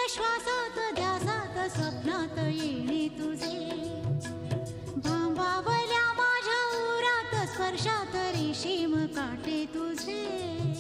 श्वासात ध्यासात स्वप्नात येणे तुझे भांबावल्या माझ्या उरात स्पर्शात रेशीम काटे तुझे